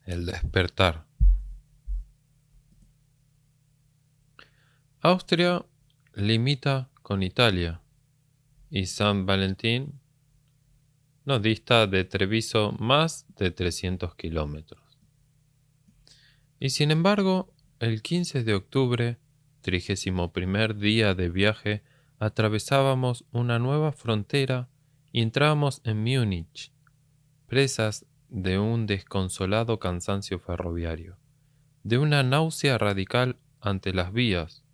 El despertar. Austria limita con Italia y San Valentín no dista de Treviso más de 300 kilómetros. Y sin embargo, el 15 de octubre, 31º día de viaje, atravesábamos una nueva frontera y entrábamos en Múnich, presas de un desconsolado cansancio ferroviario, de una náusea radical ante las vías,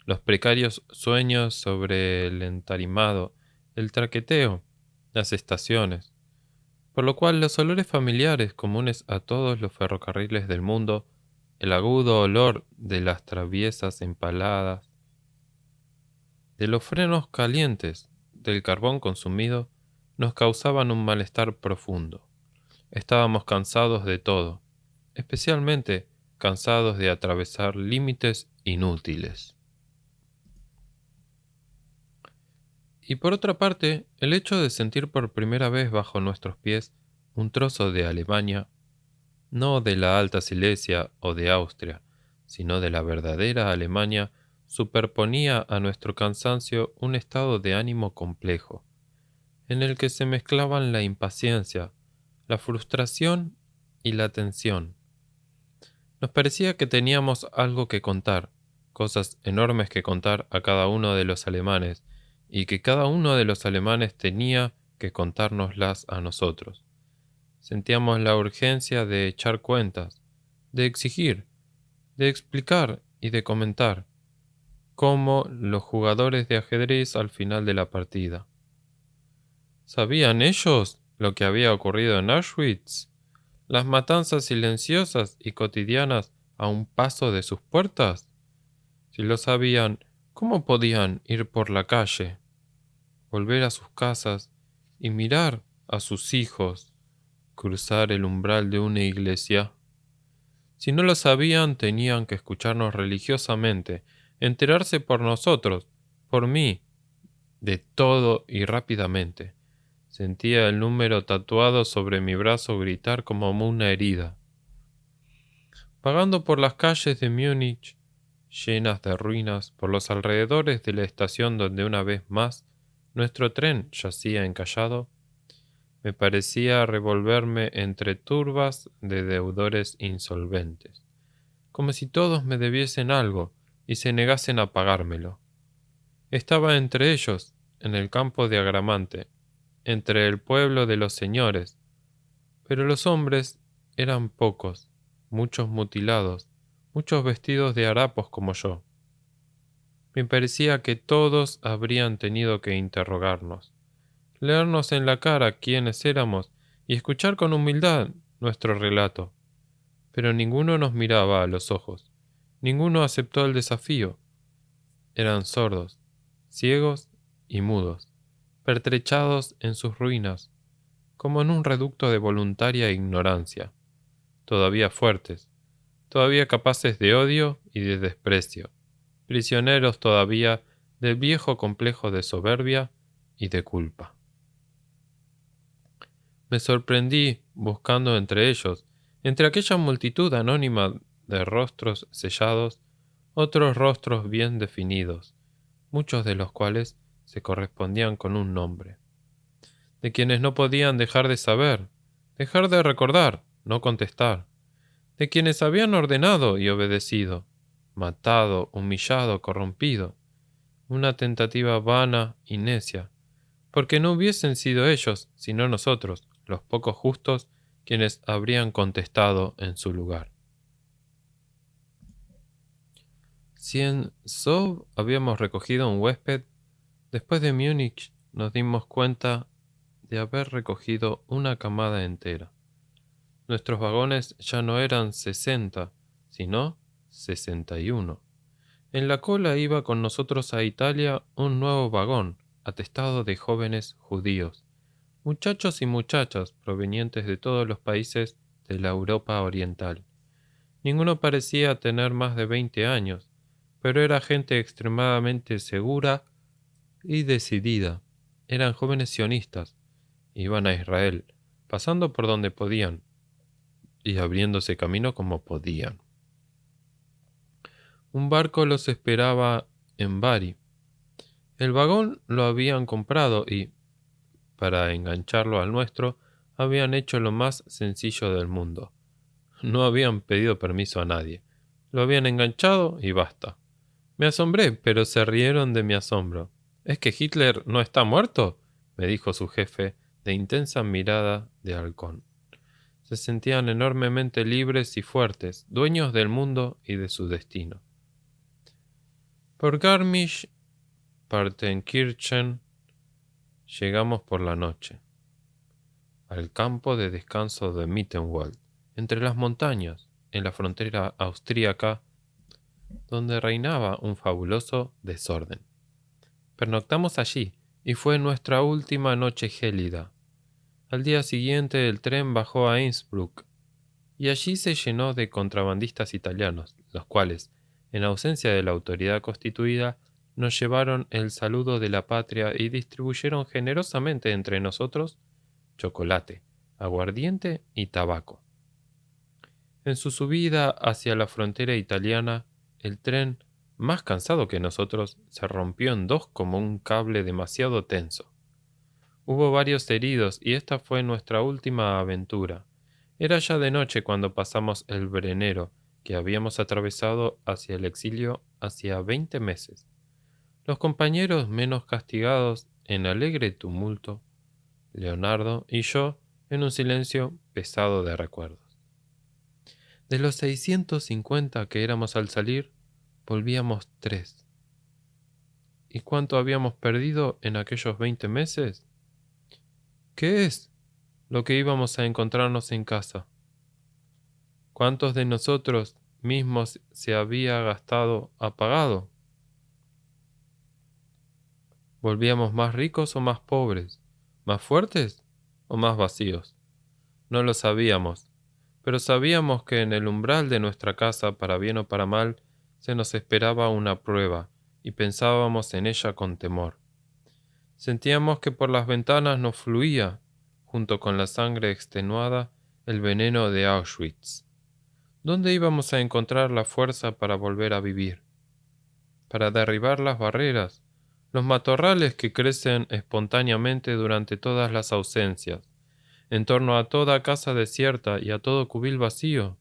los precarios sueños sobre el entarimado, el traqueteo, las estaciones, por lo cual los olores familiares comunes a todos los ferrocarriles del mundo, el agudo olor de las traviesas empaladas, de los frenos calientes, del carbón consumido, nos causaban un malestar profundo. Estábamos cansados de todo, especialmente cansados de atravesar límites inútiles. Y por otra parte, el hecho de sentir por primera vez bajo nuestros pies un trozo de Alemania, no de la Alta Silesia o de Austria, sino de la verdadera Alemania, superponía a nuestro cansancio un estado de ánimo complejo, en el que se mezclaban la impaciencia, la frustración y la tensión. Nos parecía que teníamos algo que contar, cosas enormes que contar a cada uno de los alemanes, y que cada uno de los alemanes tenía que contárnoslas a nosotros. Sentíamos la urgencia de echar cuentas, de exigir, de explicar y de comentar, como los jugadores de ajedrez al final de la partida. ¿Sabían ellos lo que había ocurrido en Auschwitz? Las matanzas silenciosas y cotidianas a un paso de sus puertas. Si lo sabían, ¿cómo podían ir por la calle, volver a sus casas y mirar a sus hijos cruzar el umbral de una iglesia? Si no lo sabían, tenían que escucharnos religiosamente, enterarse por nosotros, por mí, de todo y rápidamente. Sentía el número tatuado sobre mi brazo gritar como una herida. Vagando por las calles de Múnich, llenas de ruinas, por los alrededores de la estación donde una vez más nuestro tren yacía encallado, me parecía revolverme entre turbas de deudores insolventes, como si todos me debiesen algo y se negasen a pagármelo. Estaba entre ellos, en el campo de Agramante, entre el pueblo de los señores, pero los hombres eran pocos, muchos mutilados, muchos vestidos de harapos como yo. Me parecía que todos habrían tenido que interrogarnos, leernos en la cara quiénes éramos y escuchar con humildad nuestro relato. Pero ninguno nos miraba a los ojos, ninguno aceptó el desafío. Eran sordos, ciegos y mudos, pertrechados en sus ruinas, como en un reducto de voluntaria ignorancia, todavía fuertes, todavía capaces de odio y de desprecio, prisioneros todavía del viejo complejo de soberbia y de culpa. Me sorprendí buscando entre ellos, entre aquella multitud anónima de rostros sellados, otros rostros bien definidos, muchos de los cuales se correspondían con un nombre, de quienes no podían dejar de saber, dejar de recordar, no contestar, de quienes habían ordenado y obedecido, matado, humillado, corrompido, una tentativa vana y necia, porque no hubiesen sido ellos, sino nosotros, los pocos justos, quienes habrían contestado en su lugar. Si en Sob habíamos recogido un huésped, después de Múnich nos dimos cuenta de haber recogido una camada entera. Nuestros vagones ya no eran 60, sino 61. En la cola iba con nosotros a Italia un nuevo vagón, atestado de jóvenes judíos, muchachos y muchachas provenientes de todos los países de la Europa oriental. Ninguno parecía tener más de 20 años, pero era gente extremadamente segura y decidida. Eran jóvenes sionistas, iban a Israel, pasando por donde podían, y abriéndose camino como podían. Un barco los esperaba en Bari. El vagón lo habían comprado y, para engancharlo al nuestro, habían hecho lo más sencillo del mundo. No habían pedido permiso a nadie. Lo habían enganchado y basta. Me asombré, pero se rieron de mi asombro. ¿Es que Hitler no está muerto?, me dijo su jefe, de intensa mirada de halcón. Se sentían enormemente libres y fuertes, dueños del mundo y de su destino. Por Garmisch-Partenkirchen llegamos por la noche al campo de descanso de Mittenwald, entre las montañas, en la frontera austríaca, donde reinaba un fabuloso desorden. Pernoctamos allí, y fue nuestra última noche gélida. Al día siguiente el tren bajó a Innsbruck, y allí se llenó de contrabandistas italianos, los cuales, en ausencia de la autoridad constituida, nos llevaron el saludo de la patria y distribuyeron generosamente entre nosotros chocolate, aguardiente y tabaco. En su subida hacia la frontera italiana, el tren, más cansado que nosotros, se rompió en dos como un cable demasiado tenso. Hubo varios heridos y esta fue nuestra última aventura. Era ya de noche cuando pasamos el Brennero, que habíamos atravesado hacia el exilio hacía 20 meses. Los compañeros menos castigados en alegre tumulto, Leonardo y yo, en un silencio pesado de recuerdos. De los 650 que éramos al salir, volvíamos 3. ¿Y cuánto habíamos perdido en aquellos 20 meses? ¿Qué es lo que íbamos a encontrarnos en casa? ¿Cuántos de nosotros mismos se había gastado apagado? ¿Volvíamos más ricos o más pobres? ¿Más fuertes o más vacíos? No lo sabíamos, pero sabíamos que en el umbral de nuestra casa, para bien o para mal, se nos esperaba una prueba, y pensábamos en ella con temor. Sentíamos que por las ventanas nos fluía, junto con la sangre extenuada, el veneno de Auschwitz. ¿Dónde íbamos a encontrar la fuerza para volver a vivir? Para derribar las barreras, los matorrales que crecen espontáneamente durante todas las ausencias, en torno a toda casa desierta y a todo cubil vacío.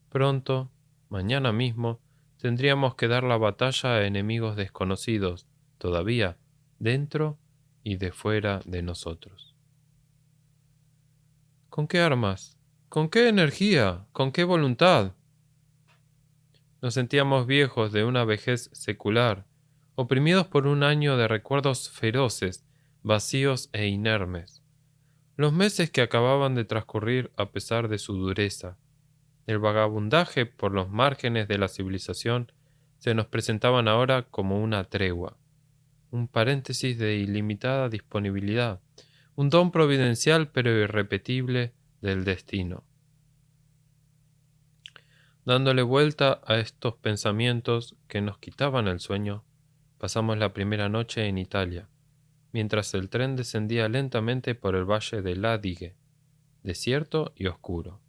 Pronto, mañana mismo, tendríamos que dar la batalla a enemigos desconocidos, todavía, dentro y de fuera de nosotros. ¿Con qué armas? ¿Con qué energía? ¿Con qué voluntad? Nos sentíamos viejos de una vejez secular, oprimidos por un año de recuerdos feroces, vacíos e inermes. Los meses que acababan de transcurrir a pesar de su dureza, el vagabundaje por los márgenes de la civilización, se nos presentaban ahora como una tregua, un paréntesis de ilimitada disponibilidad, un don providencial pero irrepetible del destino. Dándole vuelta a estos pensamientos que nos quitaban el sueño, pasamos la primera noche en Italia, mientras el tren descendía lentamente por el valle de l'Adige, desierto y oscuro.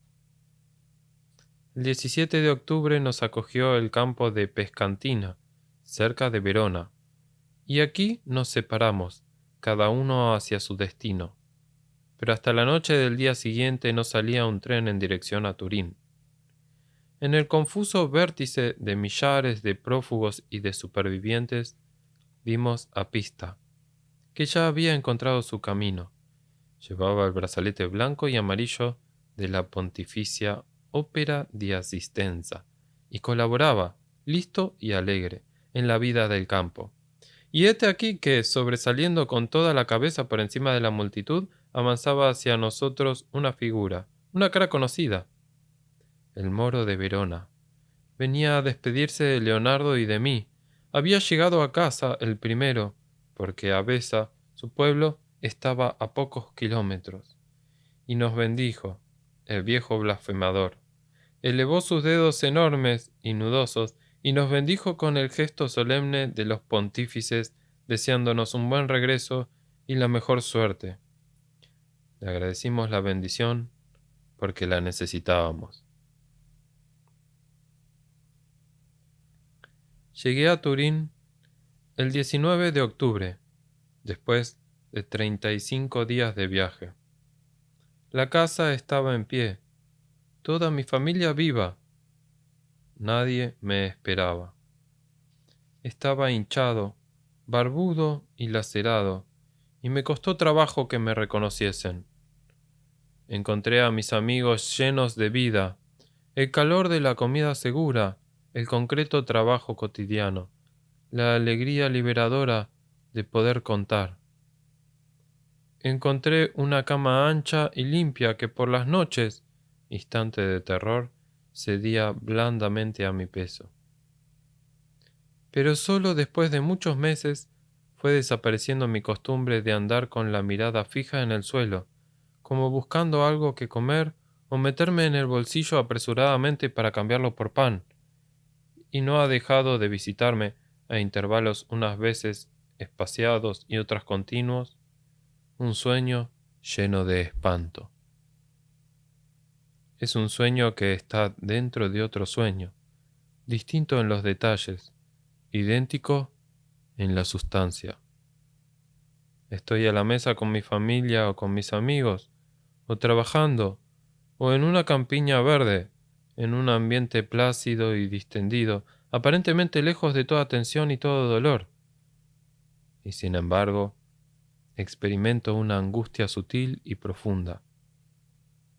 El 17 de octubre nos acogió el campo de Pescantina, cerca de Verona, y aquí nos separamos, cada uno hacia su destino. Pero hasta la noche del día siguiente no salía un tren en dirección a Turín. En el confuso vértice de millares de prófugos y de supervivientes, vimos a Pista, que ya había encontrado su camino. Llevaba el brazalete blanco y amarillo de la Pontificia Opera di Assistenza y colaboraba, listo y alegre, en la vida del campo. Y hete aquí que, sobresaliendo con toda la cabeza por encima de la multitud, avanzaba hacia nosotros una figura, una cara conocida. El moro de Verona. Venía a despedirse de Leonardo y de mí. Había llegado a casa el primero, porque Avesa, su pueblo, estaba a pocos kilómetros. Y nos bendijo, el viejo blasfemador. Elevó sus dedos enormes y nudosos y nos bendijo con el gesto solemne de los pontífices, deseándonos un buen regreso y la mejor suerte. Le agradecimos la bendición, porque la necesitábamos. Llegué a Turín el 19 de octubre, después de 35 días de viaje. La casa estaba en pie, toda mi familia viva. Nadie me esperaba. Estaba hinchado, barbudo y lacerado, y me costó trabajo que me reconociesen. Encontré a mis amigos llenos de vida, el calor de la comida segura, el concreto trabajo cotidiano, la alegría liberadora de poder contar. Encontré una cama ancha y limpia que por las noches, instante de terror, cedía blandamente a mi peso. Pero solo después de muchos meses fue desapareciendo mi costumbre de andar con la mirada fija en el suelo, como buscando algo que comer o meterme en el bolsillo apresuradamente para cambiarlo por pan, y no ha dejado de visitarme a intervalos unas veces espaciados y otras continuos, un sueño lleno de espanto. Es un sueño que está dentro de otro sueño, distinto en los detalles, idéntico en la sustancia. Estoy a la mesa con mi familia o con mis amigos, o trabajando, o en una campiña verde, en un ambiente plácido y distendido, aparentemente lejos de toda tensión y todo dolor. Y sin embargo, experimento una angustia sutil y profunda,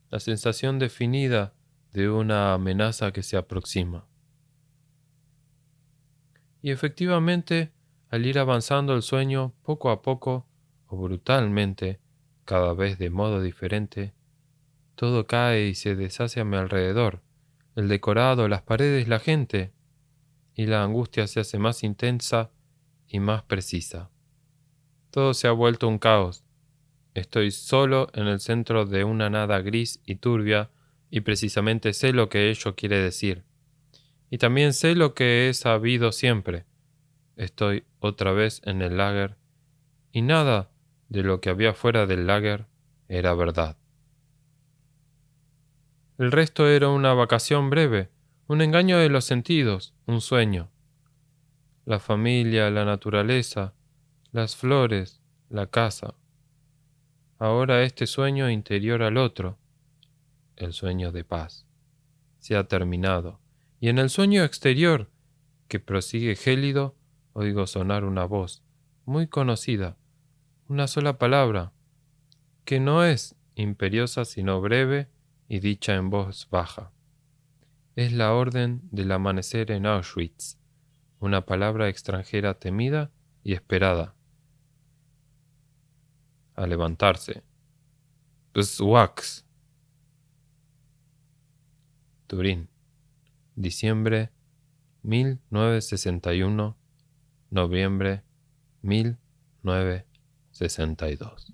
la sensación definida de una amenaza que se aproxima. Y efectivamente, al ir avanzando el sueño, poco a poco, o brutalmente, cada vez de modo diferente, todo cae y se deshace a mi alrededor, el decorado, las paredes, la gente, y la angustia se hace más intensa y más precisa. Todo se ha vuelto un caos. Estoy solo en el centro de una nada gris y turbia, y precisamente sé lo que ello quiere decir. Y también sé lo que he sabido siempre. Estoy otra vez en el lager, y nada de lo que había fuera del lager era verdad. El resto era una vacación breve, un engaño de los sentidos, un sueño. La familia, la naturaleza, las flores, la casa. Ahora este sueño interior al otro, el sueño de paz, se ha terminado. Y en el sueño exterior, que prosigue gélido, oigo sonar una voz, muy conocida, una sola palabra, que no es imperiosa sino breve y dicha en voz baja. Es la orden del amanecer en Auschwitz, una palabra extranjera temida y esperada. A levantarse. Beschwachs. Turín, diciembre 1961, noviembre 1962.